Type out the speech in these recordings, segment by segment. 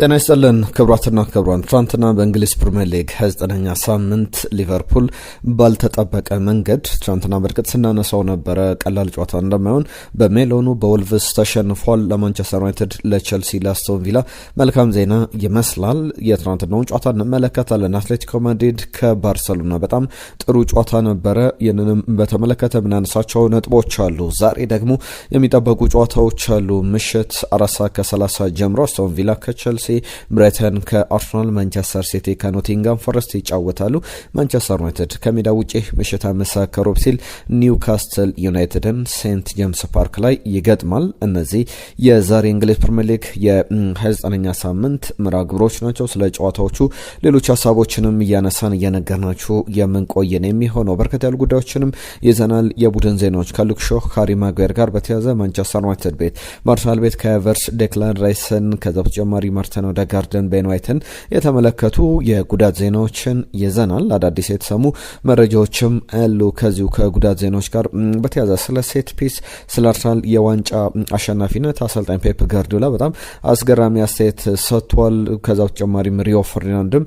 ጤና ይስጥልን ክቡራትና ክቡራን። ትናንትና በእንግሊዝ ፕሪሚየር ሊግ 29ኛ ሳምንት ሊቨርፑል ባልተጠበቀ መንገድ ትናንትና በርቀት ስናነሳው ነበረ ቀላል ጨዋታ እንደማይሆን በሜሎኑ በወልቭስ ተሸንፏል። ለማንቸስተር ዩናይትድ፣ ለቼልሲ፣ ለአስቶን ቪላ መልካም ዜና ይመስላል። የትናንትናውን ጨዋታ እንመለከታለን። አትሌቲኮ ማድሪድ ከባርሰሎና በጣም ጥሩ ጨዋታ ነበረ። ይህንንም በተመለከተ ምናነሳቸው ነጥቦች አሉ። ዛሬ ደግሞ የሚጠበቁ ጨዋታዎች አሉ። ምሽት 4:30 ጀምሮ አስቶን ቪላ ከቼልሲ፣ ብራይተን ከአርሰናል፣ ማንቸስተር ሲቲ ከኖቲንጋም ፎረስት ይጫወታሉ። ማንቸስተር ዩናይትድ ከሜዳ ውጪ ምሽት 5 ከሩብ ሲል ኒውካስትል ዩናይትድን ሴንት ጄምስ ፓርክ ላይ ይገጥማል። እነዚህ የዛሬ እንግሊዝ ፕሪሚየር ሊግ የ29ኛ ሳምንት ምራ ግብሮች ናቸው። ስለ ጨዋታዎቹ ሌሎች ሀሳቦችንም እያነሳን እየነገርናችሁ የምንቆየን የሚሆነው በርከት ያሉ ጉዳዮችንም ይዘናል። የቡድን ዜናዎች ከሉክ ሾው ሃሪ ማጓየር ጋር በተያዘ ማንቸስተር ዩናይትድ ቤት ማርሻል ቤት ከኤቨርስ ዴክላን ራይስን ከዛ በተጨማሪ ማርቲን ኦዴጋርድን ቤን ዋይትን የተመለከቱ የጉዳት ዜናዎችን ይዘናል። አዳዲስ የተሰሙ መረጃዎችም አሉ። ከዚሁ ከጉዳት ዜናዎች ጋር በተያዘ ስለ ሴት ፒስ፣ ስለ አርሰናል የዋንጫ አሸናፊነት አሰልጣኝ ፔፕ ጋርዲዮላ በጣም አስገራሚ አስተያየት ሰጥቷል። ከዛ በተጨማሪም ሪዮ ፈርዲናንድም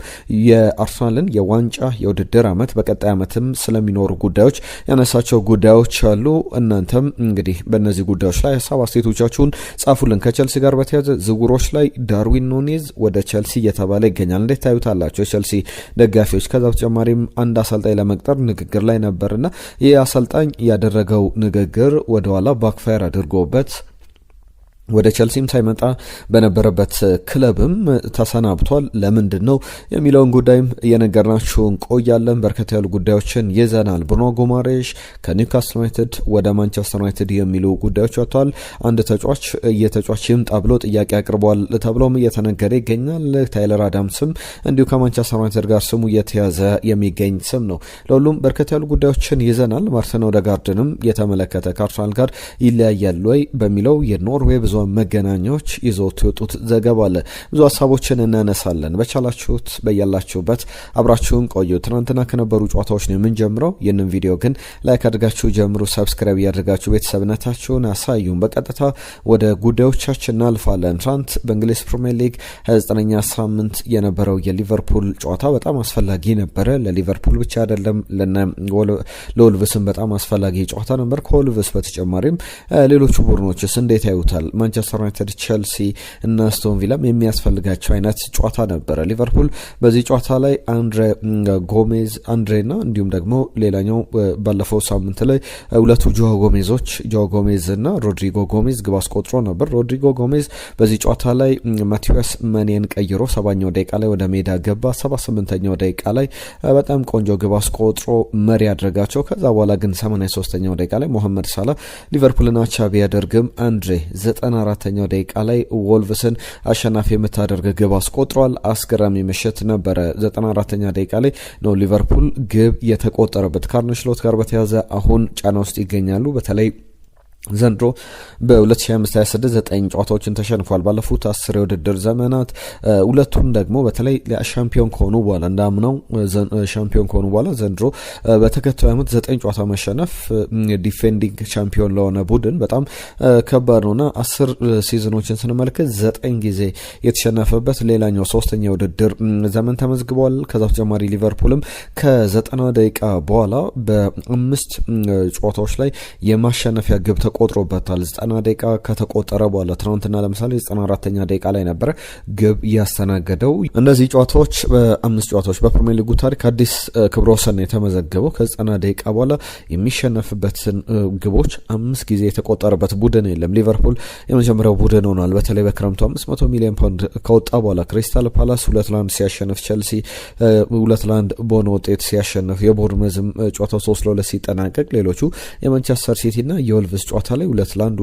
የአርሰናልን የዋንጫ የውድድር ዓመት በቀጣይ ዓመትም ስለሚኖሩ ጉዳዮች ያነሳቸው ጉዳዮች አሉ። እናንተም እንግዲህ በእነዚህ ጉዳዮች ላይ ሀሳብ አስተያየቶቻችሁን ጻፉልን። ከቼልሲ ጋር በተያዘ ዝውውሮች ላይ ዳርዊን ኑኔዝ ወደ ቼልሲ እየተባለ ይገኛል። እንዴት ታዩታላችሁ የቼልሲ ደጋፊዎች? ከዛ በተጨማሪም አንድ አሰልጣኝ ለመቅጠር ንግግር ላይ ነበርና ይህ አሰልጣኝ ያደረገው ንግግር ወደኋላ ባክፋየር አድርጎበት ወደ ቼልሲም ሳይመጣ በነበረበት ክለብም ተሰናብቷል። ለምንድን ነው የሚለውን ጉዳይም እየነገርናችሁ እንቆያለን። በርከት ያሉ ጉዳዮችን ይዘናል። ብሩኖ ጉማሬሽ ከኒውካስትል ዩናይትድ ወደ ማንቸስተር ዩናይትድ የሚሉ ጉዳዮች ወጥተዋል። አንድ ተጫዋች የተጫዋች ይምጣ ብሎ ጥያቄ አቅርቧል ተብሎም እየተነገረ ይገኛል። ታይለር አዳምስም እንዲሁ ከማንቸስተር ዩናይትድ ጋር ስሙ እየተያዘ የሚገኝ ስም ነው። ለሁሉም በርከት ያሉ ጉዳዮችን ይዘናል። ማርቲን ኦዴጋርድንም የተመለከተ ከአርሰናል ጋር ይለያያል ወይ በሚለው የኖርዌይ ብዙ መገናኛዎች ይዘውት የወጡት ዘገባ አለ። ብዙ ሀሳቦችን እናነሳለን። በቻላችሁት በያላችሁበት አብራችሁን ቆዩ። ትናንትና ከነበሩ ጨዋታዎች ነው የምንጀምረው። ይህንን ቪዲዮ ግን ላይክ አድርጋችሁ ጀምሩ፣ ሰብስክራይብ ያድርጋችሁ ቤተሰብነታችሁን አሳዩን። በቀጥታ ወደ ጉዳዮቻችን እናልፋለን። ትናንት በእንግሊዝ ፕሪሚየር ሊግ 29ኛ ሳምንት የነበረው የሊቨርፑል ጨዋታ በጣም አስፈላጊ ነበረ። ለሊቨርፑል ብቻ አይደለም ለወልቭስም በጣም አስፈላጊ ጨዋታ ነበር። ከወልቭስ በተጨማሪም ሌሎቹ ቡድኖችስ እንዴት ያዩታል? ማንቸስተር ዩናይትድ፣ ቼልሲ እና አስቶን ቪላም የሚያስፈልጋቸው አይነት ጨዋታ ነበረ። ሊቨርፑል በዚህ ጨዋታ ላይ አንድሬና እንዲሁም ደግሞ ሌላኛው ባለፈው ሳምንት ላይ ሁለቱ ጆዋ ጎሜዝ እና ሮድሪጎ ጎሜዝ ግብ አስቆጥሮ ነበር። ሮድሪጎ ጎሜዝ በዚህ ጨዋታ ላይ ማቲያስ መኔን ቀይሮ 70ኛው ደቂቃ ላይ ወደ ሜዳ ገባ። 78ኛው ደቂቃ ላይ በጣም ቆንጆ ግብ አስቆጥሮ መሪ ያደረጋቸው። ከዛ በኋላ ግን 83ኛው ደቂቃ ላይ ሞሐመድ ሳላ ሊቨርፑልን አቻ ቢያደርግም አንድሬ 94ኛው ደቂቃ ላይ ወልቭስን አሸናፊ የምታደርግ ግብ አስቆጥሯል። አስገራሚ ምሽት ነበረ። 94ኛ ደቂቃ ላይ ነው ሊቨርፑል ግብ የተቆጠረበት። ከአርነ ስሎት ጋር በተያዘ አሁን ጫና ውስጥ ይገኛሉ። በተለይ ዘንድሮ በ2025/26 9 ጨዋታዎችን ተሸንፏል። ባለፉት 10 የውድድር ዘመናት ሁለቱን ደግሞ በተለይ ሻምፒዮን ከሆኑ በኋላ እንዳምነው ሻምፒዮን ከሆኑ በኋላ ዘንድሮ በተከታዩ ዓመት 9 ጨዋታ መሸነፍ ዲፌንዲንግ ሻምፒዮን ለሆነ ቡድን በጣም ከባድ ነውና 10 ሲዝኖችን ስንመለከት 9 ጊዜ የተሸነፈበት ሌላኛው ሶስተኛ የውድድር ዘመን ተመዝግቧል። ከዛ በተጨማሪ ሊቨርፑልም ከ90 ደቂቃ በኋላ በ5 ጨዋታዎች ላይ የማሸነፊያ ግብ ቆጥሮበታል። 90 ደቂቃ ከተቆጠረ በኋላ ትናንትና ለምሳሌ 94ኛ ደቂቃ ላይ ነበረ ግብ ያስተናገደው። እነዚህ ጨዋታዎች በ5 ጨዋታዎች በፕሪሚየር ሊጉ ታሪክ አዲስ ክብረ ወሰን የተመዘገበው። ከ90 ደቂቃ በኋላ የሚሸነፍበትን ግቦች 5 ጊዜ የተቆጠረበት ቡድን የለም። ሊቨርፑል የመጀመሪያው ቡድን ሆኗል። በተለይ በክረምቱ 500 ሚሊዮን ፓውንድ ከወጣ በኋላ ክሪስታል ፓላስ 2-1 ሲያሸንፍ፣ ቼልሲ 2-1 በሆነ ውጤት ሲያሸንፍ፣ የቦርንመዝም ጨዋታው 3-2 ሲጠናቀቅ፣ ሌሎቹ የማንቸስተር ሲቲ እና የወልቭስ ጨዋታ ላይ 2-1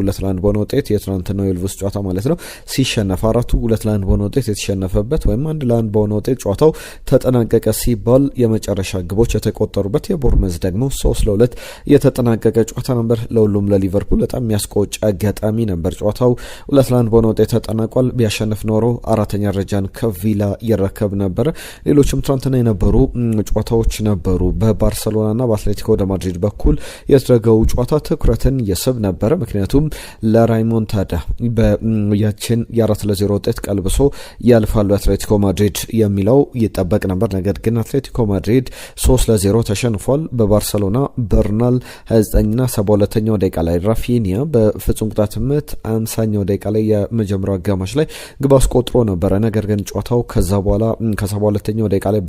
በሆነ ውጤት የትናንትናው የወልቭስ ጨዋታ ማለት ነው ሲሸነፍ፣ አራቱ 2-1 በሆነ ውጤት የተሸነፈበት ወይም 1-1 በሆነ ውጤት ጨዋታው ተጠናቀቀ ሲባል የመጨረሻ ግቦች የተቆጠሩበት፣ የቦርንመዝ ደግሞ 3-2 የተጠናቀቀ ጨዋታ ነበር። ለሁሉም ለሊቨርፑል በጣም የሚያስቆጭ አጋጣሚ ነበር። ጨዋታው 2-1 በሆነ ውጤት ተጠናቋል። ቢያሸንፍ ኖሮ አራተኛ ደረጃን ከቪላ ይረከብ ነበር። ሌሎችም ትናንትና የነበሩ ጨዋታዎች ነበሩ። በባርሰሎናና በአትሌቲኮ ደ ማድሪድ በኩል የተደረገው ጨዋታ ትኩረትን የስብ ነበር። ነበረ። ምክንያቱም ለራይሞንታዳ በያችን የ4-0 ውጤት ቀልብሶ ያልፋሉ አትሌቲኮ ማድሪድ የሚለው ይጠበቅ ነበር። ነገር ግን አትሌቲኮ ማድሪድ 3-0 ተሸንፏል። በባርሰሎና በርናል 29ና 72ኛው ደቂቃ ላይ ራፊኒያ በፍጹም ቅጣት ምት 50ኛው ደቂቃ ላይ የመጀመሪያው አጋማሽ ላይ ግብ አስቆጥሮ ነበረ። ነገር ግን ጨዋታው ከዛ በኋላ ከ72ኛው ደቂቃ ላይ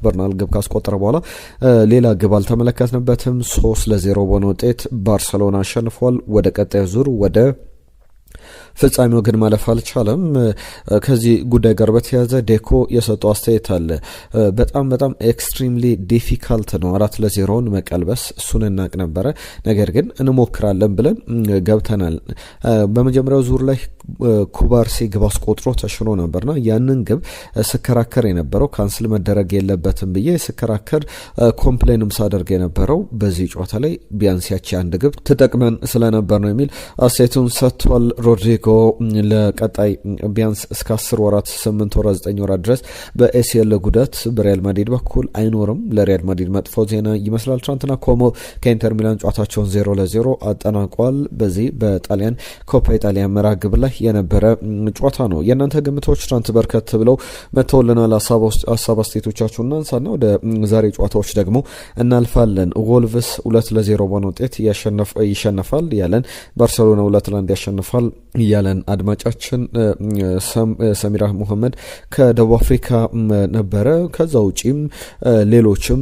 በርናል ግብ ካስቆጠረ በኋላ ሌላ ግብ አልተመለከትንበትም። 3-0 በሆነ ውጤት ባርሰሎና አሸንፏል። ወደ ቀጣዩ ዙር ወደ ፍጻሜው ግን ማለፍ አልቻለም። ከዚህ ጉዳይ ጋር በተያያዘ ዴኮ የሰጠው አስተያየት አለ። በጣም ኤክስትሪምሊ ዲፊካልት ነው 4-0 መቀልበስ። እሱን እናቅ ነበረ፣ ነገር ግን እንሞክራለን ብለን ገብተናል። በመጀመሪያው ዙር ላይ ኩባርሲ ግብ አስቆጥሮ ተሽኖ ነበርና ያንን ግብ ስከራከር የነበረው ካንስል መደረግ የለበትም ብዬ ስከራከር ኮምፕሌንም ሳደርግ የነበረው በዚህ ጨዋታ ላይ ቢያንስ ያቺ አንድ ግብ ተጠቅመን ስለነበር ነው የሚል አስተያየቱን ሰጥቷል። ሮድሪጎ ለቀጣይ ቢያንስ እስከ 10 ወራት 8 ወራት 9 ወራት ድረስ በኤሲኤል ጉዳት በሪያል ማድሪድ በኩል አይኖርም። ለሪያል ማድሪድ መጥፎ ዜና ይመስላል። ትናንትና ኮሞ ከኢንተር ሚላን ጨዋታቸውን 0-0 አጠናቋል። በዚህ በጣሊያን ኮፓ ኢጣሊያ መርሃ ግብር ላይ የነበረ ጨዋታ ነው። የእናንተ ግምቶች ትናንት በርከት ብለው መተውልናል። ሀሳብ አስተያየቶቻችሁን እናንሳና ወደ ዛሬ ጨዋታዎች ደግሞ እናልፋለን። ወልቭስ 2-0 በሆነ ውጤት ይሸነፋል ያለን፣ ባርሰሎና 2-1 ያሸንፋል ያለን አድማጫችን ሰሚራ ሙሐመድ ከደቡብ አፍሪካ ነበረ። ከዛ ውጪም ሌሎችም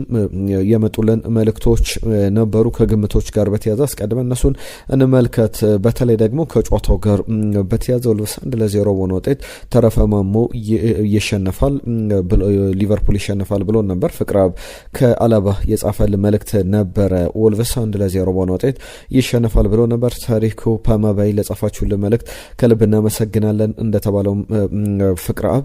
የመጡልን መልእክቶች ነበሩ ከግምቶች ጋር በተያያዘ። አስቀድመን እነሱን እንመልከት። በተለይ ደግሞ ከጨዋታው ጋር በተያያዘ ወልቭስ 1-0 በሆነ ውጤት ተረፈ ማሞ ይሸነፋል፣ ሊቨርፑል ይሸነፋል ብሎ ነበር። ፍቅራብ ከአላባ የጻፈል መልእክት ነበረ። ወልቭስ 1-0 በሆነ ውጤት ይሸነፋል ብሎ ነበር። ታሪኩ ፓማባይ ለጻፋችሁልን መልእክት ከልብ እናመሰግናለን። እንደተባለው ፍቅራብ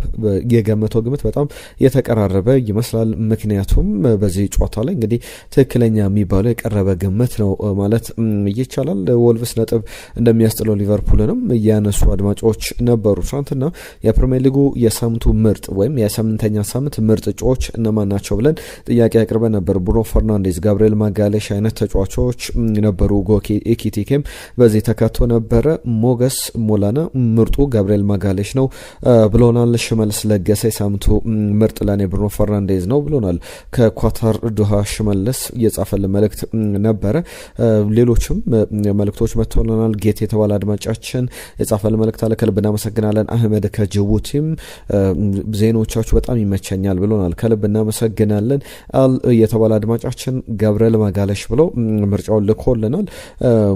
የገመተው ግምት በጣም የተቀራረበ ይመስላል። ምክንያቱም በዚህ ጨዋታ ላይ እንግዲህ ትክክለኛ የሚባለው የቀረበ ግምት ነው ማለት ይቻላል። ወልቭስ ነጥብ እንደሚያስጥለው ሊቨርፑልንም ያነሱ አድማጮች ነበሩ። ትናንትና የፕሪሚየር ሊጉ የሳምንቱ ምርጥ ወይም የስምንተኛ ሳምንት ምርጥ እጩዎች እነማን ናቸው ብለን ጥያቄ አቅርበን ነበር። ብሩኖ ፈርናንዴዝ፣ ጋብሪኤል ማጋሌሽ አይነት ተጫዋቾች ነበሩ። ጎኪ ኤኪቲኬም በዚህ ተካቶ ነበረ። ሞገስ ሞላና ምርጡ ጋብሪኤል ማጋሌሽ ነው ብሎናል። ሽመልስ ለገሰ የሳምንቱ ምርጥ ለኔ ብሩኖ ፈርናንዴዝ ነው ብሎናል። ከኳታር ዶሃ ሽመልስ የጻፈልን መልእክት ነበረ። ሌሎችም መልእክቶች መጥተውልናል። ጌት የተባለ አድማጫችን የጻፈልን መልእክት አለ። ከልብ እናመሰግናለን። አህመድ ከጅቡቲም ዜናዎቻችሁ በጣም ይመቸኛል ብሎናል። ከልብ እናመሰግናለን። አል የተባለ አድማጫችን ጋብሪኤል ማጋሌሽ ብሎ ምርጫውን ልኮልናል።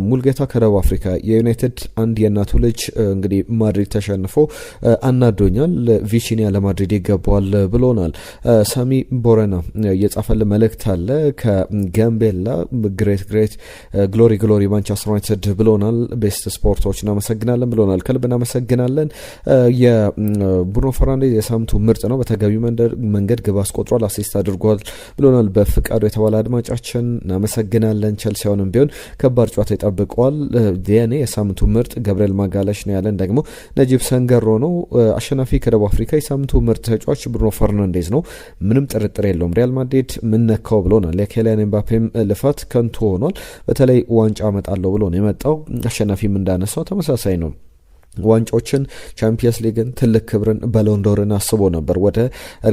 ሙልጌታ ከደቡብ አፍሪካ የዩናይትድ አንድ የእናቱ ልጅ እንግዲህ ማድሪድ ተሸንፎ አናዶኛል፣ ቪቺኒያ ለማድሪድ ይገባዋል ብሎናል። ሳሚ ቦረና የጻፈል መልእክት አለ። ከጋምቤላ ግሬት ግሎሪ ማንቸስተር ዩናይትድ ብሎናል። ቤስት ስፖርቶች እናመሰግናለን ብሎናል። ከልብ እናመሰግናለን። የብሩኖ ፈርናንዴዝ የሳምንቱ ምርጥ ነው፣ በተገቢ መንገድ ግብ አስቆጥሯል፣ አሲስት አድርጓል ብሎናል። በፍቃዱ የተባለ አድማጫችን እናመሰግናለን። ቸልሲ አሁንም ቢሆን ከባድ ጨዋታ ይጠብቀዋል። ዲያኔ የሳምንቱ ምርጥ ጋብሪኤል ማጋሌሽ ነው ያለን ደግሞ ነጂብ ሰንገሮ ነው። አሸናፊ ከደቡብ አፍሪካ የሳምንቱ ምርጥ ተጫዋች ብሩኖ ፈርናንዴዝ ነው፣ ምንም ጥርጥር የለውም። ሪያል ማድሪድ ምን ነካው ብሎናል። የኬሊያን ኤምባፔም ልፋት ከንቱ ሆኗል። በተለይ ዋንጫ አመጣለሁ ብሎ ነው የመጣው። አሸናፊም እንዳነሳው ተመሳሳይ ነው። ዋንጫዎችን ቻምፒየንስ ሊግን ትልቅ ክብርን በሎንዶርን አስቦ ነበር ወደ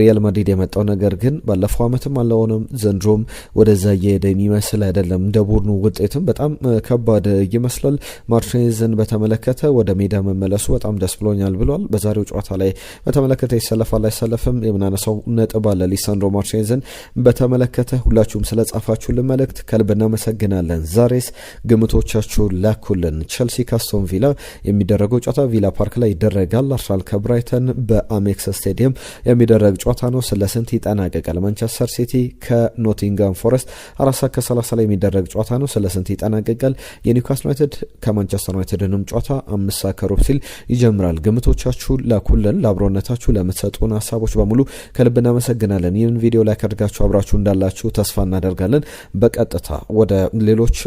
ሪያል ማድሪድ የመጣው። ነገር ግን ባለፈው ዓመትም አልሆነም፣ ዘንድሮም ወደዛ እየሄደ የሚመስል አይደለም። እንደ ቡድኑ ውጤትም በጣም ከባድ ይመስላል። ማርቲኔዝን በተመለከተ ወደ ሜዳ መመለሱ በጣም ደስ ብሎኛል ብሏል። በዛሬው ጨዋታ ላይ በተመለከተ ይሰለፋል አይሰለፍም የምናነሳው ነጥብ አለ። ሊሳንድሮ ማርቲኔዝን በተመለከተ ሁላችሁም ስለጻፋችሁልን መልእክት ከልብ እናመሰግናለን። ዛሬስ ግምቶቻችሁ ላኩልን። ቸልሲ ካስቶን ቪላ የሚደረገው ጨዋታ ቪላ ፓርክ ላይ ይደረጋል። አርሰናል ከብራይተን በአሜክስ ስቴዲየም የሚደረግ ጨዋታ ነው። ስለ ስንት ይጠናቀቃል? ማንቸስተር ሲቲ ከኖቲንጋም ፎረስት 4:30 ላይ የሚደረግ ጨዋታ ነው። ስለ ስንት ይጠናቀቃል? የኒውካስል ዩናይትድ ከማንቸስተር ዩናይትድንም ጨዋታ 5:15 ሲል ይጀምራል። ግምቶቻችሁ ላኩልን። ለአብሮነታችሁ ለምትሰጡን ሀሳቦች በሙሉ ከልብ እናመሰግናለን። ይህን ቪዲዮ ላይ ካድርጋችሁ አብራችሁ እንዳላችሁ ተስፋ እናደርጋለን። በቀጥታ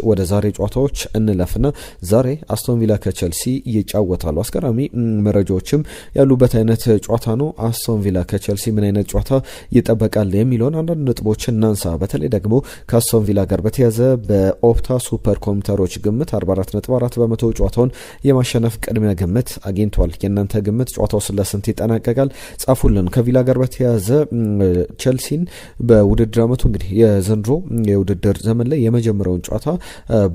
ወደ ዛሬ ጨዋታዎች እንለፍና ዛሬ አስቶን ቪላ ከቸልሲ ይጫወታል። ይጫወታሉ። አስገራሚ መረጃዎችም ያሉበት አይነት ጨዋታ ነው። አስቶን ቪላ ከቼልሲ ምን አይነት ጨዋታ ይጠበቃል የሚለውን አንዳንድ ነጥቦችን እናንሳ። በተለይ ደግሞ ከአስቶን ቪላ ጋር በተያዘ በኦፕታ ሱፐር ኮምፒውተሮች ግምት 44.4% ጨዋታውን የማሸነፍ ቅድሚያ ግምት አግኝቷል። የእናንተ ግምት ጨዋታው ስለስንት ይጠናቀቃል? ጻፉልን። ከቪላ ጋር በተያዘ ቼልሲን በውድድር አመቱ እንግዲህ የዘንድሮ የውድድር ዘመን ላይ የመጀመሪያውን ጨዋታ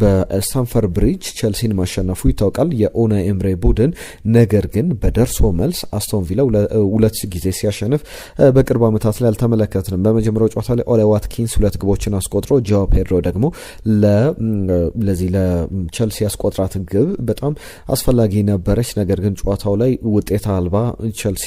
በስታንፈርድ ብሪጅ ቼልሲን ማሸነፉ ይታወቃል የኡናይ ኤምሬ ቡድን። ነገር ግን በደርሶ መልስ አስቶን ቪላ ሁለት ጊዜ ሲያሸንፍ በቅርብ ዓመታት ላይ አልተመለከትንም። በመጀመሪያው ጨዋታ ላይ ኦሌ ዋትኪንስ 2 ግቦችን አስቆጥሮ ጆዋ ፔድሮ ደግሞ ለዚህ ለቼልሲ ያስቆጥራት ግብ በጣም አስፈላጊ ነበረች። ነገር ግን ጨዋታው ላይ ውጤት አልባ ቼልሲ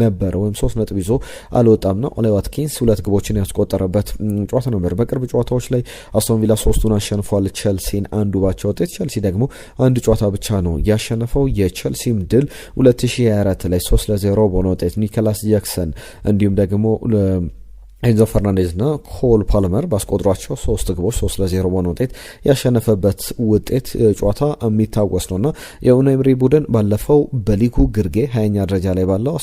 ነበረ ወይም 3 ነጥብ ይዞ አልወጣምና ኦሌ ዋትኪንስ 2 ግቦችን ያስቆጠረበት ጨዋታ ነበር። በቅርብ ጨዋታዎች ላይ አስቶን ቪላ 3ቱን አሸንፏል፣ ቼልሲን አንዱ ባቻ ውጤት። ቼልሲ ደግሞ አንድ ጨዋታ ብቻ ነው ያሸነፈው። የቼልሲም ድል 2024 ላይ 3-0 በሆነ ውጤት ኒኮላስ ጃክሰን እንዲሁም ደግሞ ኤንዞ ፈርናንዴዝ ና ኮል ፓልመር ባስቆጥሯቸው 3 ግቦች 3-0 በሆነ ውጤት ያሸነፈበት ውጤት ጨዋታ የሚታወስ ነውና የኡናይ ኤምሪ ቡድን ባለፈው በሊጉ ግርጌ 20ኛ ደረጃ ላይ ባለው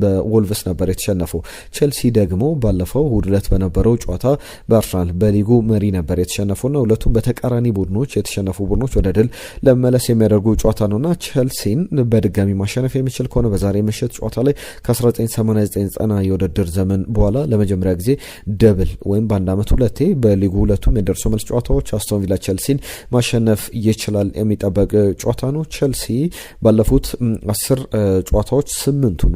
በወልቭስ ነበር የተሸነፈው። ቼልሲ ደግሞ ባለፈው እሁድ ዕለት በነበረው ጨዋታ በአርሰናል በሊጉ መሪ ነበር የተሸነፈውና ሁለቱም በተቃራኒ ቡድኖች የተሸነፉ ቡድኖች ወደ ድል ለመመለስ የሚያደርጉ ጨዋታ ነውና ቼልሲን በድጋሚ ማሸነፍ የሚችል ከሆነ በዛሬ ምሽት ጨዋታ ላይ ከ1989 የውድድር ዘመን በኋላ ለመጀመሪያ ጊዜ ደብል ወይም በአንድ አመት ሁለቴ በሊጉ ሁለቱም የደርሶ መልስ ጨዋታዎች አስቶን ቪላ ቼልሲን ማሸነፍ ይችላል የሚጠበቅ ጨዋታ ነው። ቼልሲ ባለፉት 10 ጨዋታዎች 8ቱን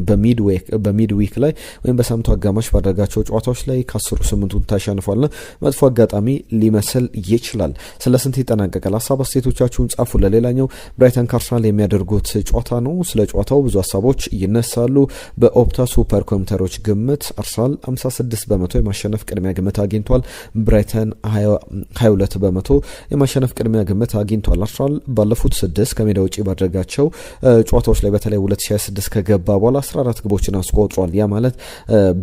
በሚድ ዊክ ላይ ወይም በሳምንቱ አጋማሽ ባደረጋቸው ጨዋታዎች ላይ ከ10 8ቱን ተሸንፏልና መጥፎ አጋጣሚ ሊመስል ይችላል። ስለ ስንት ይጠናቀቃል? ሀሳብ አስተያየቶቻችሁን ጻፉ። ለሌላኛው ብራይተን ከአርሰናል የሚያደርጉት ጨዋታ ነው። ስለ ጨዋታው ብዙ ሀሳቦች ይነሳሉ። በኦፕታ ሱፐር ኮምፒውተሮች ግምት አርሰናል 56% የማሸነፍ ቅድሚያ ግምት አግኝቷል። ብራይተን 22% የማሸነፍ ቅድሚያ ግምት አግኝቷል። አርሰናል ባለፉት 6 ከሜዳ ውጪ ባደረጋቸው ጨዋታዎች ላይ በተለይ 2026 ከገባ በኋላ 14 ግቦችን አስቆጥሯል። ያ ማለት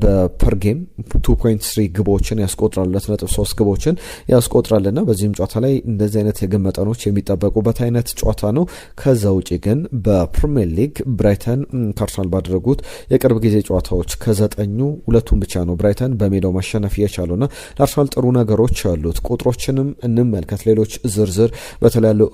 በፐር ጌም 2.3 ግቦችን ያስቆጥራል፣ 2.3 ግቦችን ያስቆጥራልና በዚህም ጨዋታ ላይ እንደዚህ አይነት የግብ መጠኖች የሚጠበቁበት አይነት ጨዋታ ነው። ከዛ ውጪ ግን በፕሪሚየር ሊግ ብራይተን ከአርሰናል ባደረጉት የቅርብ ጊዜ ጨዋታዎች ከ9ኙ 2ቱን ብቻ ነው ብራይተን በሜዳው ማሸነፍ የቻሉና ለአርሰናል ጥሩ ነገሮች አሉት። ቁጥሮችንም እንመልከት። ሌሎች ዝርዝር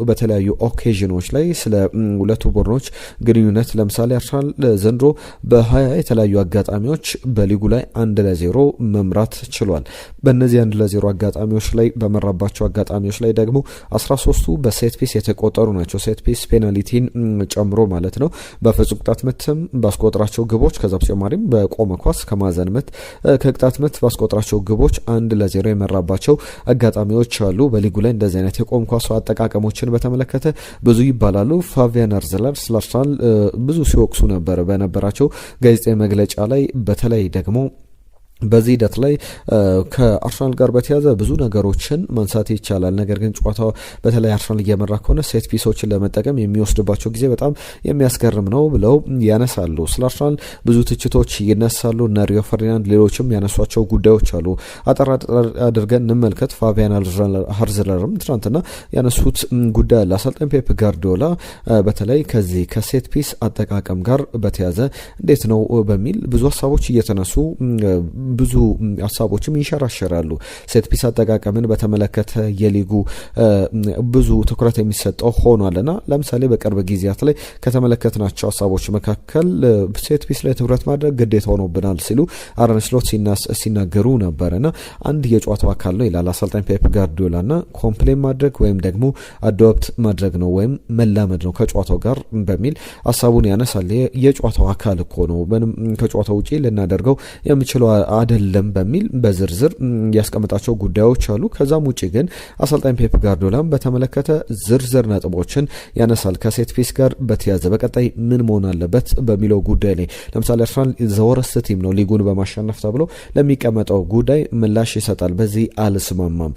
በተለያዩ ኦኬዥኖች ላይ ስለ ሁለቱ ቡድኖች ግንኙነት ለምሳሌ አርሰናል ዘንድሮ በ20 የተለያዩ አጋጣሚዎች በሊጉ ላይ 1-0 መምራት ችሏል። በእነዚህ 1-0 አጋጣሚዎች ላይ በመራባቸው አጋጣሚዎች ላይ ደግሞ 13ቱ በሴት ፒስ የተቆጠሩ ናቸው። ሴት ፒስ ፔናልቲን ጨምሮ ማለት ነው። በፍጹም ቅጣት ምትም ባስቆጥራቸው ግቦች ከዛ በተጨማሪም በቆመ ኳስ ከማዕዘን ምት ከቅጣት ምት ባስቆጥራቸው ግቦች 1-0 የመራባቸው አጋጣሚዎች አሉ። በሊጉ ላይ እንደዚህ አይነት የቆም ኳስ አጠቃቀሞችን በተመለከተ ብዙ ይባላሉ። ፋቢያን አርዘለር ስለ አርሰናል ብዙ ሲወቅሱ ነበር በነበራቸው ጋዜጣዊ መግለጫ ላይ። በተለይ ደግሞ በዚህ ሂደት ላይ ከአርሰናል ጋር በተያዘ ብዙ ነገሮችን ማንሳት ይቻላል። ነገር ግን ጨዋታው በተለይ አርሰናል እየመራ ከሆነ ሴት ፒሶችን ለመጠቀም የሚወስድባቸው ጊዜ በጣም የሚያስገርም ነው ብለው ያነሳሉ። ስለ አርሰናል ብዙ ትችቶች ይነሳሉ። እነ ሪዮ ፈርዲናንድ ሌሎችም ያነሷቸው ጉዳዮች አሉ። አጠር አድርገን እንመልከት። ፋቢያን አርዘለርም ትናንትና ያነሱት ጉዳይ አለ። አሰልጣኝ ፔፕ ጋርዲዮላ በተለይ ከዚህ ከሴት ፒስ አጠቃቀም ጋር በተያዘ እንዴት ነው በሚል ብዙ ሀሳቦች እየተነሱ ብዙ ሀሳቦችም ይንሸራሸራሉ። ሴት ፒስ አጠቃቀምን በተመለከተ የሊጉ ብዙ ትኩረት የሚሰጠው ሆኗልና ለምሳሌ በቅርብ ጊዜያት ላይ ከተመለከትናቸው ሀሳቦች መካከል ሴት ፒስ ላይ ትኩረት ማድረግ ግዴታ ሆኖብናል ሲሉ አርነ ስሎት ሲናገሩ ነበርና አንድ የጨዋታው አካል ነው ይላል አሰልጣኝ ፔፕ ጋርዲዮላና ኮምፕሌን ማድረግ ወይም ደግሞ አዶፕት ማድረግ ነው ወይም መላመድ ነው ከጨዋታው ጋር በሚል ሀሳቡን ያነሳል። የጨዋታው አካል እኮ ነው፣ ከጨዋታው ውጪ ልናደርገው የምችለው አይደለም በሚል በዝርዝር ያስቀመጣቸው ጉዳዮች አሉ። ከዛም ውጪ ግን አሰልጣኝ ፔፕ ጋርዲዮላም በተመለከተ ዝርዝር ነጥቦችን ያነሳል። ከሴት ፒስ ጋር በተያዘ በቀጣይ ምን መሆን አለበት በሚለው ጉዳይ ላይ ለምሳሌ አርሰናል ዘወረስት ቲም ነው ሊጉን በማሸነፍ ተብሎ ለሚቀመጠው ጉዳይ ምላሽ ይሰጣል። በዚህ አልስማማም።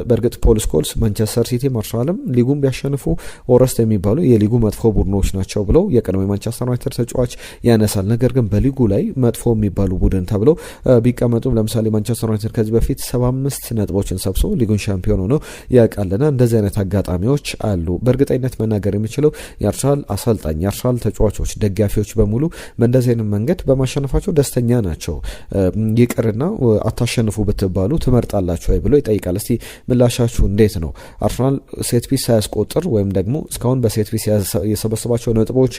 በእርግጥ ፖል ስኮልስ ማንቸስተር ሲቲ አርሰናልም ሊጉን ቢያሸንፉ ወረስት የሚባሉ የሊጉ መጥፎ ቡድኖች ናቸው ብለው የቀድሞ ማንቸስተር ዩናይትድ ተጫዋች ያነሳል። ነገር ግን በሊጉ ላይ መጥፎ የሚባሉ ቡድን ተብለው ቢቀመጡም ለምሳሌ ማንቸስተር ዩናይትድ ከዚህ በፊት 75 ነጥቦችን ሰብስቦ ሊጉን ሻምፒዮን ሆኖ ያውቃልና እንደዚህ አይነት አጋጣሚዎች አሉ። በእርግጠኝነት መናገር የሚችለው የአርሰናል አሰልጣኝ፣ የአርሰናል ተጫዋቾች፣ ደጋፊዎች በሙሉ በእንደዚህ አይነት መንገድ በማሸነፋቸው ደስተኛ ናቸው። ይቅርና አታሸንፉ ብትባሉ ትመርጣላችሁ ወይ ብሎ ይጠይቃል። እስቲ ምላሻችሁ እንዴት ነው? አርሰናል ሴት ፒስ ሳያስቆጥር ወይም ደግሞ እስካሁን በሴት ፒስ የሰበሰባቸው ነጥቦች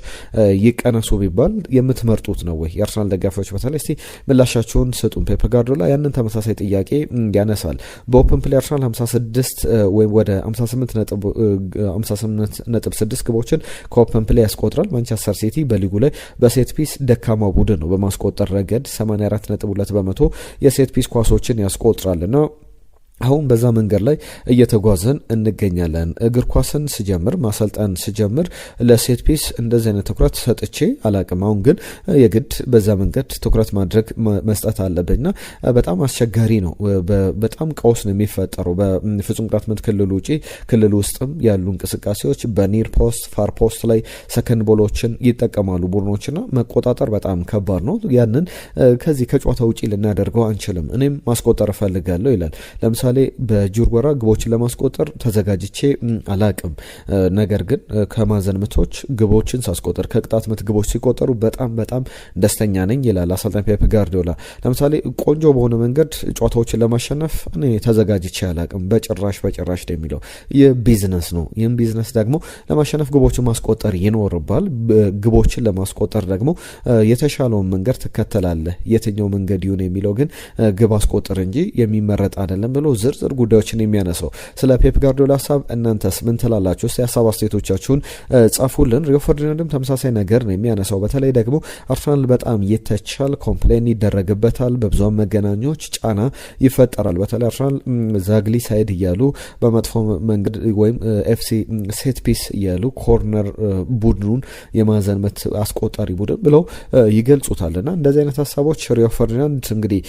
ይቀነሱ ቢባል የምትመርጡት ነው ወይ? የአርሰናል ደጋፊዎች በተለይ እስቲ ምላሻችሁን ስጡን። ፔፕ ጋርዲዮላ ያንን ተመሳሳይ ጥያቄ ያነሳል። በኦፕን ፕሌይ አርሰናል 56 ወይም ወደ 58.6 ግቦችን ከኦፕን ፕሌይ ያስቆጥራል። ማንቸስተር ሲቲ በሊጉ ላይ በሴት ፒስ ደካማ ቡድን ነው። በማስቆጠር ረገድ 84.2% የሴት ፒስ ኳሶችን ያስቆጥራልና አሁን በዛ መንገድ ላይ እየተጓዘን እንገኛለን። እግር ኳስን ስጀምር ማሰልጠን ስጀምር ለሴት ፒስ እንደዚህ አይነት ትኩረት ሰጥቼ አላቅም። አሁን ግን የግድ በዛ መንገድ ትኩረት ማድረግ መስጠት አለብኝና በጣም አስቸጋሪ ነው። በጣም ቀውስ ነው የሚፈጠረው። በፍጹም ቅጣት ምት ክልል ውጪ ክልል ውስጥም ያሉ እንቅስቃሴዎች በኒር ፖስት ፋር ፖስት ላይ ሰከንድ ቦሎችን ይጠቀማሉ ቡድኖችና መቆጣጠር በጣም ከባድ ነው። ያንን ከዚህ ከጨዋታ ውጪ ልናደርገው አንችልም። እኔም ማስቆጠር እፈልጋለሁ ይላል። ለምሳሌ በጁርጎራ ግቦችን ለማስቆጠር ተዘጋጅቼ አላቅም። ነገር ግን ከማዕዘን ምቶች ግቦችን ሳስቆጠር ከቅጣት ምት ግቦች ሲቆጠሩ በጣም ደስተኛ ነኝ ይላል አሰልጣኝ ፔፕ ጋርዲዮላ። ለምሳሌ ቆንጆ በሆነ መንገድ ጨዋታዎችን ለማሸነፍ እኔ ተዘጋጅቼ አላቅም በጭራሽ ነው የሚለው። ይህ ቢዝነስ ነው። ይህም ቢዝነስ ደግሞ ለማሸነፍ ግቦችን ማስቆጠር ይኖርባል። ግቦችን ለማስቆጠር ደግሞ የተሻለውን መንገድ ትከተላለህ። የትኛው መንገድ ይሁን የሚለው ግን ግብ አስቆጥር እንጂ የሚመረጥ አይደለም ብሎ ዝርዝር ጉዳዮችን የሚያነሳው። ስለ ፔፕ ጋርዲዮላ ሀሳብ እናንተስ ምን ትላላችሁ? እስቲ ሀሳብ አስተያየቶቻችሁን ጻፉልን። ሪዮ ፈርዲናንድም ተመሳሳይ ነገር ነው የሚያነሳው። በተለይ ደግሞ አርሰናል በጣም ይተቻል፣ ኮምፕሌን ይደረግበታል፣ በብዙሃን መገናኛዎች ጫና ይፈጠራል። በተለይ አርሰናል ዛግሊ ሳይድ እያሉ በመጥፎ መንገድ ወይም ኤፍሲ ሴት ፒስ እያሉ ኮርነር ቡድኑን የማዕዘን ምት አስቆጣሪ ቡድን ብለው ይገልጹታልና እንደዚህ አይነት ሀሳቦች ሪዮ ፈርዲናንድ እንግዲህ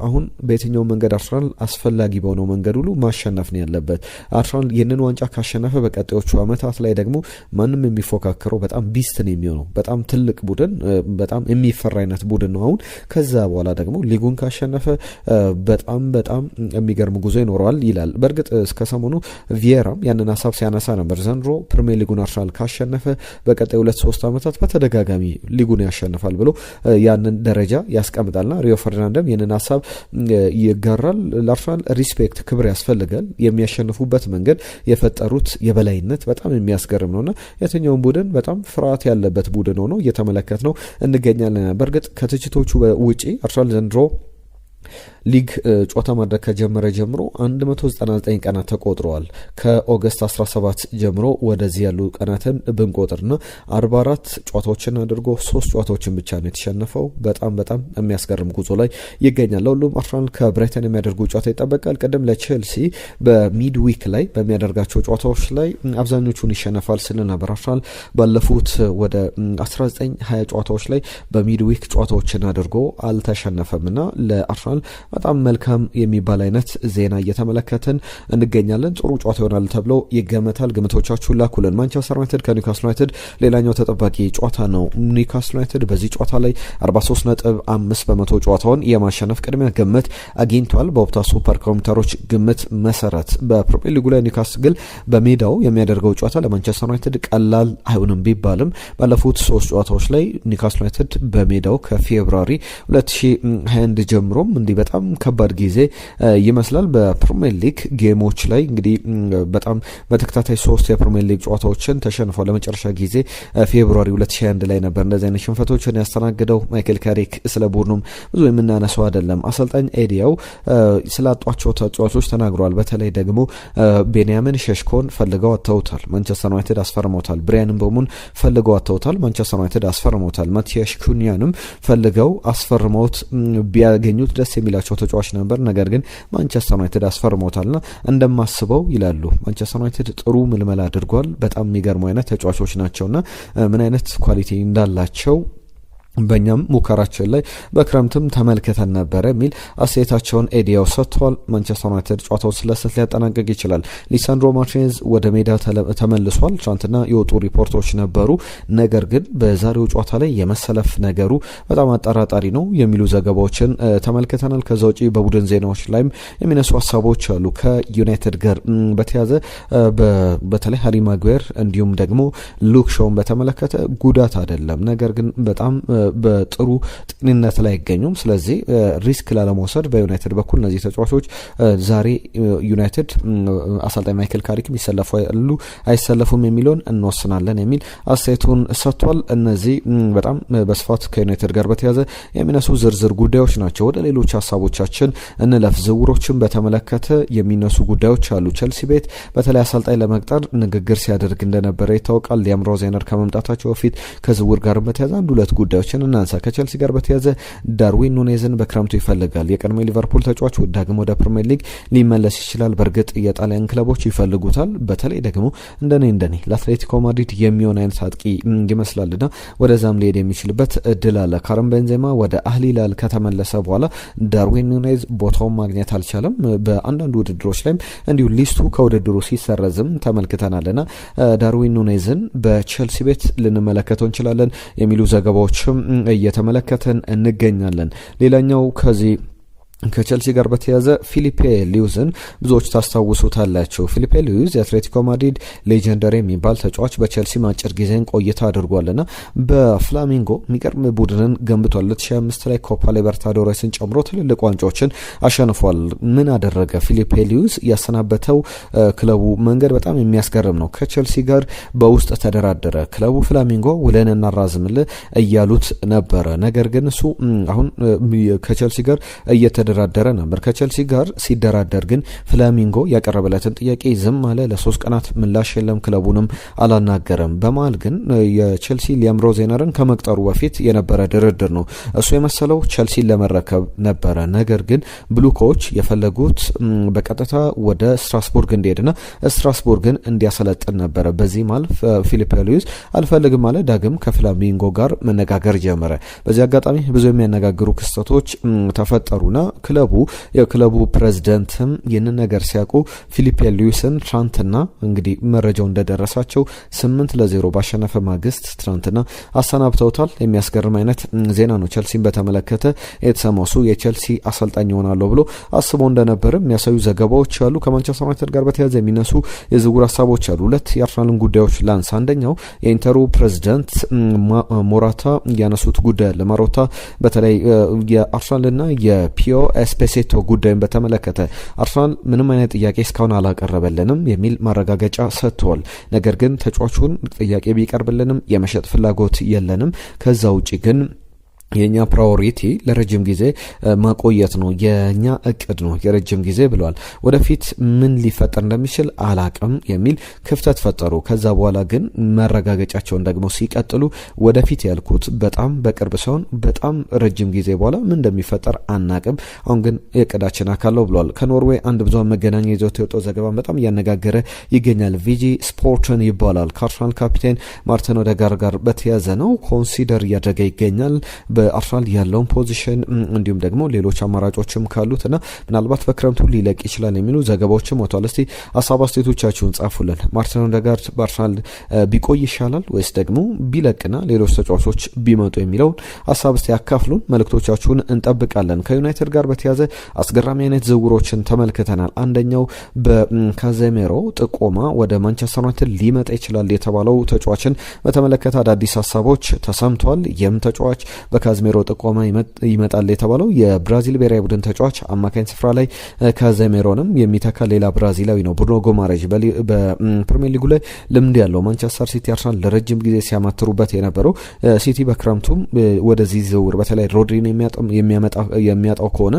አሁን በየትኛው መንገድ አርሰናል አስፈላጊ በሆነው መንገድ ሁሉ ማሸነፍ ነው ያለበት። አርሰናል ይህንን ዋንጫ ካሸነፈ በቀጣዮቹ ዓመታት ላይ ደግሞ ማንም የሚፎካከረው በጣም ቢስት ነው የሚሆነው። በጣም ትልቅ ቡድን፣ በጣም የሚፈራ አይነት ቡድን ነው አሁን። ከዛ በኋላ ደግሞ ሊጉን ካሸነፈ በጣም የሚገርም ጉዞ ይኖረዋል ይላል። በእርግጥ እስከ ሰሞኑ ቪየራም ያንን ሀሳብ ሲያነሳ ነበር። ዘንድሮ ፕሪሚየር ሊጉን አርሰናል ካሸነፈ በቀጣይ 2-3 ዓመታት በተደጋጋሚ ሊጉን ያሸንፋል ብሎ ያንን ደረጃ ያስቀምጣልና ሪዮ ፈርዲናንድም ይህንን ሀሳብ ይጋራል። ለአርሰናል ሪስፔክት ክብር ያስፈልጋል። የሚያሸንፉበት መንገድ የፈጠሩት የበላይነት በጣም የሚያስገርም ነውና የትኛውን ቡድን በጣም ፍርሃት ያለበት ቡድን ሆኖ እየተመለከት ነው እንገኛለን። በእርግጥ ከትችቶቹ ውጪ አርሰናል ዘንድሮ ሊግ ጨዋታ ማድረግ ከጀመረ ጀምሮ 199 ቀናት ተቆጥረዋል። ከኦገስት 17 ጀምሮ ወደዚህ ያሉ ቀናትን ብንቆጥርና 44 ጨዋታዎችን አድርጎ 3 ጨዋታዎችን ብቻ ነው የተሸነፈው። በጣም የሚያስገርም ጉዞ ላይ ይገኛል። ሁሉም አርሰናል ከብራይተን የሚያደርጉ ጨዋታ ይጠበቃል። ቀደም ለቼልሲ በሚድ ዊክ ላይ በሚያደርጋቸው ጨዋታዎች ላይ አብዛኞቹን ይሸነፋል ስል ነበር። አርሰናል ባለፉት ወደ 19-20 ጨዋታዎች ላይ በሚድ ዊክ ጨዋታዎችን አድርጎ አልተሸነፈምና ለአርሰናል በጣም መልካም የሚባል አይነት ዜና እየተመለከትን እንገኛለን። ጥሩ ጨዋታ ይሆናል ተብሎ ይገመታል። ግምቶቻችሁን ላኩልን። ማንቸስተር ዩናይትድ ከኒውካስል ዩናይትድ ሌላኛው ተጠባቂ ጨዋታ ነው። ኒውካስል ዩናይትድ በዚህ ጨዋታ ላይ 43.5% ጨዋታውን የማሸነፍ ቅድሚያ ግምት አግኝቷል። በኦፕታ ሱፐር ኮምፒውተሮች ግምት መሰረት በፕሪሚየር ሊጉ ላይ ኒውካስል ግን በሜዳው የሚያደርገው ጨዋታ ለማንቸስተር ዩናይትድ ቀላል አይሆንም ቢባልም ባለፉት 3 ጨዋታዎች ላይ ኒውካስል ዩናይትድ በሜዳው ከፌብሩዋሪ 2021 ጀምሮም እንዲህ በጣም ከባድ ጊዜ ይመስላል። በፕሪሚየር ሊግ ጌሞች ላይ እንግዲህ በጣም በተከታታይ 3 የፕሪሚየር ሊግ ጨዋታዎችን ተሸንፏል። ለመጨረሻ ጊዜ ፌብሩዋሪ 2021 ላይ ነበር እንደዚህ አይነት ሽንፈቶችን ያስተናግደው። ማይክል ካሪክ ስለ ቡድኑም ብዙ የምናነሳው አይደለም። አሰልጣኝ ኤዲያው ስላጧቸው ተጫዋቾች ተናግሯል። በተለይ ደግሞ ቤንያሚን ሸሽኮን ፈልገው አተውታል፣ ማንቸስተር ዩናይትድ አስፈርመውታል። ብሪያን ምቤሞን ፈልገው አተውታል፣ ማንቸስተር ዩናይትድ አስፈርመውታል። ማቲያስ ኩኒያንም ፈልገው አስፈርመውት ቢያገኙት ደስ የሚላቸው ተጫዋች ነበር። ነገር ግን ማንቸስተር ዩናይትድ አስፈርመውታልና እንደማስበው ይላሉ ማንቸስተር ዩናይትድ ጥሩ ምልመላ አድርጓል። በጣም የሚገርሙ አይነት ተጫዋቾች ናቸውና ምን አይነት ኳሊቲ እንዳላቸው በእኛም ሙከራችን ላይ በክረምትም ተመልክተን ነበረ የሚል አስተያየታቸውን ኤዲያው ሰጥቷል። ማንቸስተር ዩናይትድ ጨዋታውን ስለስት ሊያጠናቀቅ ይችላል። ሊሳንድሮ ማርቲኔዝ ወደ ሜዳ ተመልሷል። ትናንትና የወጡ ሪፖርቶች ነበሩ። ነገር ግን በዛሬው ጨዋታ ላይ የመሰለፍ ነገሩ በጣም አጠራጣሪ ነው የሚሉ ዘገባዎችን ተመልክተናል። ከዛ ውጪ በቡድን ዜናዎች ላይም የሚነሱ ሀሳቦች አሉ። ከዩናይትድ ጋር በተያዘ በተለይ ሃሪ ማጓየር እንዲሁም ደግሞ ሉክ ሾውን በተመለከተ ጉዳት አይደለም፣ ነገር ግን በጣም በጥሩ ጤንነት ላይ አይገኙም። ስለዚህ ሪስክ ላለመውሰድ በዩናይትድ በኩል እነዚህ ተጫዋቾች ዛሬ ዩናይትድ አሰልጣኝ ማይክል ካሪክም ይሰለፋሉ አይሰለፉም የሚለውን እንወስናለን የሚል አስተያየቱን ሰጥቷል። እነዚህ በጣም በስፋት ከዩናይትድ ጋር በተያዘ የሚነሱ ዝርዝር ጉዳዮች ናቸው። ወደ ሌሎች ሀሳቦቻችን እንለፍ። ዝውውሮችን በተመለከተ የሚነሱ ጉዳዮች አሉ። ቸልሲ ቤት በተለይ አሰልጣኝ ለመቅጠር ንግግር ሲያደርግ እንደነበረ ይታወቃል። ሊያም ሮዜነር ከመምጣታቸው በፊት ከዝውውር ጋር በተያዘ አንድ ሁለት ጉዳዮች እናንሳ። ከቸልሲ ጋር በተያዘ ዳርዊን ኑኔዝን በክረምቱ ይፈልጋል። የቀድሞ ሊቨርፑል ተጫዋች ዳግም ወደ ፕሪሚየር ሊግ ሊመለስ ይችላል። በእርግጥ የጣሊያን ክለቦች ይፈልጉታል። በተለይ ደግሞ እንደኔ ለአትሌቲኮ ማድሪድ የሚሆን አይነት አጥቂ ይመስላልና ወደዛም ሊሄድ የሚችልበት እድል አለ። ካረም ቤንዜማ ወደ አህሊላል ከተመለሰ በኋላ ዳርዊን ኑኔዝ ቦታውን ማግኘት አልቻለም። በአንዳንድ ውድድሮች ላይም እንዲሁ ሊስቱ ከውድድሩ ሲሰረዝም ተመልክተናልና ዳርዊን ኑኔዝን በቸልሲ ቤት ልንመለከተው እንችላለን የሚሉ ዘገባዎችም እየተመለከተን እንገኛለን። ሌላኛው ከቸልሲ ጋር በተያዘ ፊሊፔ ሉዊዝን ብዙዎች ታስታውሱታላችሁ። ፊሊፔ ሉዊዝ የአትሌቲኮ ማድሪድ ሌጀንደሪ የሚባል ተጫዋች በቸልሲ አጭር ጊዜን ቆይታ አድርጓልና በፍላሚንጎ የሚቀርም ቡድንን ገንብቷል። 2005 ላይ ኮፓ ሊበርታዶሬስን ጨምሮ ትልልቅ ዋንጫዎችን አሸንፏል። ምን አደረገ? ፊሊፔ ሉዊዝ ያሰናበተው ክለቡ መንገድ በጣም የሚያስገርም ነው። ከቸልሲ ጋር በውስጥ ተደራደረ። ክለቡ ፍላሚንጎ ውለን እናራዝምልህ እያሉት ነበረ። ነገር ግን እሱ አሁን ከቸልሲ ጋር እየተደራደረ ነበር። ከቸልሲ ጋር ሲደራደር ግን ፍላሚንጎ ያቀረበለትን ጥያቄ ዝም አለ። ለ3 ቀናት ምላሽ የለም። ክለቡንም አላናገረም። በመሃል ግን የቸልሲ ሊያም ሮዜነርን ከመቅጠሩ በፊት የነበረ ድርድር ነው። እሱ የመሰለው ቸልሲን ለመረከብ ነበረ። ነገር ግን ብሉኮች የፈለጉት በቀጥታ ወደ ስትራስቡርግ እንዲሄድና ስትራስቡርግን እንዲያሰለጥን ነበረ። በዚህ መሃል ፊሊፔ ሉዊዝ አልፈልግም አለ። ዳግም ከፍላሚንጎ ጋር መነጋገር ጀመረ። በዚህ አጋጣሚ ብዙ የሚያነጋግሩ ክስተቶች ተፈጠሩና የክለቡ ፕሬዝዳንትም ይህንን ነገር ሲያውቁ ፊሊፔ ሉዊስን ትናንትና እንግዲህ መረጃው እንደደረሳቸው 8-0 ባሸነፈ ማግስት ትናንትና አሰናብተውታል። የሚያስገርም አይነት ዜና ነው። ቸልሲን በተመለከተ የተሰማው እሱ የቸልሲ አሰልጣኝ ይሆናለሁ ብሎ አስበው እንደነበር የሚያሳዩ ዘገባዎች አሉ። ከማንቸስተር ዩናይትድ ጋር በተያያዘ የሚነሱ የዝውውር ሀሳቦች አሉ። ሁለት የአርሰናልን ጉዳዮች ላንስ። አንደኛው የኢንተሩ ፕሬዝዳንት ሞራታ ያነሱት ጉዳይ አለ። ማሮታ በተለይ የአርሰናልና የፒዮ ኤስፔሴቶ ጉዳይን በተመለከተ አርሰናል ምንም አይነት ጥያቄ እስካሁን አላቀረበልንም የሚል ማረጋገጫ ሰጥቷል። ነገር ግን ተጫዋቹን ጥያቄ ቢቀርብልንም የመሸጥ ፍላጎት የለንም። ከዛ ውጪ ግን የኛ ፕራዮሪቲ ለረጅም ጊዜ ማቆየት ነው፣ የኛ እቅድ ነው የረጅም ጊዜ ብለዋል። ወደፊት ምን ሊፈጠር እንደሚችል አላቅም የሚል ክፍተት ፈጠሩ። ከዛ በኋላ ግን ማረጋገጫቸውን ደግሞ ሲቀጥሉ ወደፊት ያልኩት በጣም በቅርብ ሳይሆን በጣም ረጅም ጊዜ በኋላ ምን እንደሚፈጠር አናቅም፣ አሁን ግን የእቅዳችን አካል ነው ብለዋል። ከኖርዌይ አንድ ብዙሃን መገናኛ ይዞት የወጣው ዘገባን በጣም እያነጋገረ ይገኛል። ቪጂ ስፖርትን ይባላል። ከአርሰናል ካፒቴን ማርቲን ኦዴጋርድ ጋር በተያዘ ነው ኮንሲደር እያደረገ ይገኛል በአርሰናል ያለውን ፖዚሽን እንዲሁም ደግሞ ሌሎች አማራጮችም ካሉትና ምናልባት በክረምቱ ሊለቅ ይችላል የሚሉ ዘገባዎችም ወጥቷል። እስቲ ሀሳብ አስተያየቶቻችሁን ጻፉልን። ማርቲን ኦዴጋርድ በአርሰናል ቢቆይ ይሻላል ወይስ ደግሞ ቢለቅና ሌሎች ተጫዋቾች ቢመጡ የሚለውን ሀሳብ እስቲ ያካፍሉን። መልእክቶቻችሁን እንጠብቃለን። ከዩናይትድ ጋር በተያዘ አስገራሚ አይነት ዝውውሮችን ተመልክተናል። አንደኛው በካዜሜሮ ጥቆማ ወደ ማንቸስተር ዩናይትድ ሊመጣ ይችላል የተባለው ተጫዋችን በተመለከተ አዳዲስ ሀሳቦች ተሰምቷል። ይህም ተጫዋች ካዝሜሮ ጥቆማ ይመጣል የተባለው የብራዚል ብሔራዊ ቡድን ተጫዋች አማካኝ ስፍራ ላይ ካዜሜሮንም የሚተካ ሌላ ብራዚላዊ ነው። ብሩኖ ጎማሬዥ በፕሪሚየር ሊጉ ላይ ልምድ ያለው ማንቸስተር ሲቲ አርሰናል ለረጅም ጊዜ ሲያማትሩበት የነበረው ሲቲ በክረምቱም ወደዚህ ዝውውር በተለይ ሮድሪን የሚያጣው ከሆነ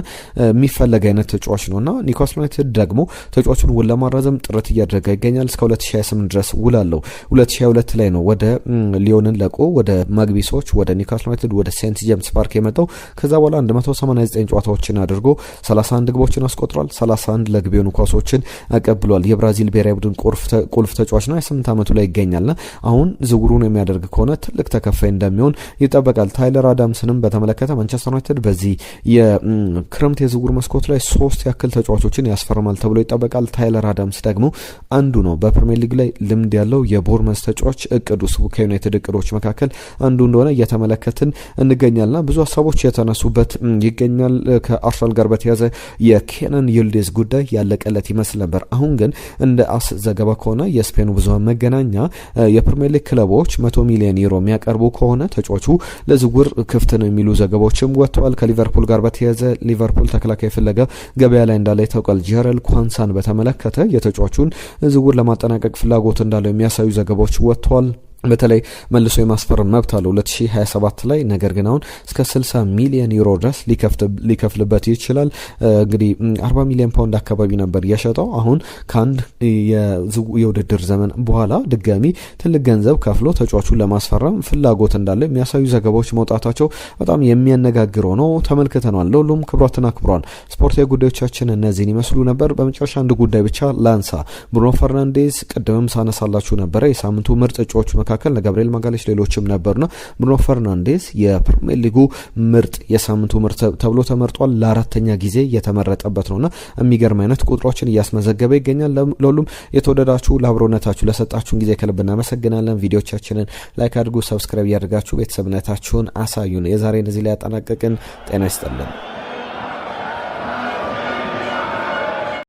የሚፈለግ አይነት ተጫዋች ነውና ኒውካስል ዩናይትድ ደግሞ ተጫዋቹን ውል ለማራዘም ጥረት እያደረገ ይገኛል። እስከ 2028 ድረስ ውል አለው። 2022 ላይ ነው ወደ ሊዮንን ለቆ ወደ ማግቢሶች ወደ ኒውካስል ዩናይትድ ወደ ሴንት ጄምስ ፓርክ የመጣው። ከዛ በኋላ 189 ጨዋታዎችን አድርጎ 31 ግቦችን አስቆጥሯል። 31 ለግብ የሆኑ ኳሶችን አቀብሏል። የብራዚል ብሔራዊ ቡድን ቁልፍ ተጫዋች ነው። 28 ዓመቱ ላይ ይገኛልና አሁን ዝውውሩን የሚያደርግ ከሆነ ትልቅ ተከፋይ እንደሚሆን ይጠበቃል። ታይለር አዳምስንም በተመለከተ ማንቸስተር ዩናይትድ በዚህ የክረምት የዝውውር መስኮት ላይ 3 ያክል ተጫዋቾችን ያስፈርማል ተብሎ ይጠበቃል። ታይለር አዳምስ ደግሞ አንዱ ነው። በፕሪሚየር ሊግ ላይ ልምድ ያለው የቦርመስ ተጫዋች እቅዱ ከዩናይትድ እቅዶች መካከል አንዱ እንደሆነ እየተመለከትን እንገኛልና ብዙ ሀሳቦች የተነሱበት ይገኛል። ከአርሰናል ጋር በተያዘ የኬነን ይልዲዝ ጉዳይ ያለቀለት ይመስል ነበር። አሁን ግን እንደ አስ ዘገባ ከሆነ የስፔኑ ብዙሃን መገናኛ የፕሪሚየር ሊግ ክለቦች 100 ሚሊዮን ዩሮ የሚያቀርቡ ከሆነ ተጫዋቹ ለዝውውር ክፍት ነው የሚሉ ዘገባዎችም ወጥተዋል። ከሊቨርፑል ጋር በተያዘ ሊቨርፑል ተከላካይ ፍለጋ ገበያ ላይ እንዳለ ይታወቃል። ጀረል ኳንሳን በተመለከተ የተጫዋቹን ዝውውር ለማጠናቀቅ ፍላጎት እንዳለው የሚያሳዩ ዘገባዎች ወጥተዋል። በተለይ መልሶ የማስፈረም መብት አለው 2027 ላይ። ነገር ግን አሁን እስከ 60 ሚሊዮን ዩሮ ድረስ ሊከፍልበት ይችላል። እንግዲህ 40 ሚሊዮን ፓውንድ አካባቢ ነበር የሸጠው። አሁን ከአንድ የውድድር ዘመን በኋላ ድጋሚ ትልቅ ገንዘብ ከፍሎ ተጫዋቹን ለማስፈረም ፍላጎት እንዳለው የሚያሳዩ ዘገባዎች መውጣታቸው በጣም የሚያነጋግረው ነው። ተመልክተናል። ለሁሉም ክብሯትና ክብሯን ስፖርታዊ ጉዳዮቻችን እነዚህን ይመስሉ ነበር። በመጨረሻ አንድ ጉዳይ ብቻ ላንሳ። ብሩኖ ፈርናንዴዝ ቅድምም ሳነሳላችሁ ነበረ የሳምንቱ ምርጥ እጩዎች መካከል ለጋብሪኤል ማጋሌሽ ሌሎችም ነበርና ብሩኖ ፈርናንዴዝ የፕሪሚየር ሊጉ ምርጥ የሳምንቱ ምርጥ ተብሎ ተመርጧል። ለአራተኛ ጊዜ የተመረጠበት ነውና የሚገርም አይነት ቁጥሮችን እያስመዘገበ ይገኛል። ለሁሉም የተወደዳችሁ ለአብሮነታችሁ ለሰጣችሁን ጊዜ ከልብ እናመሰግናለን። ቪዲዮቻችንን ላይክ አድርጉ፣ ሰብስክራይብ ያድርጋችሁ፣ ቤተሰብነታችሁን አሳዩን። የዛሬን እዚህ ላይ ያጠናቀቅን። ጤና ይስጥልን።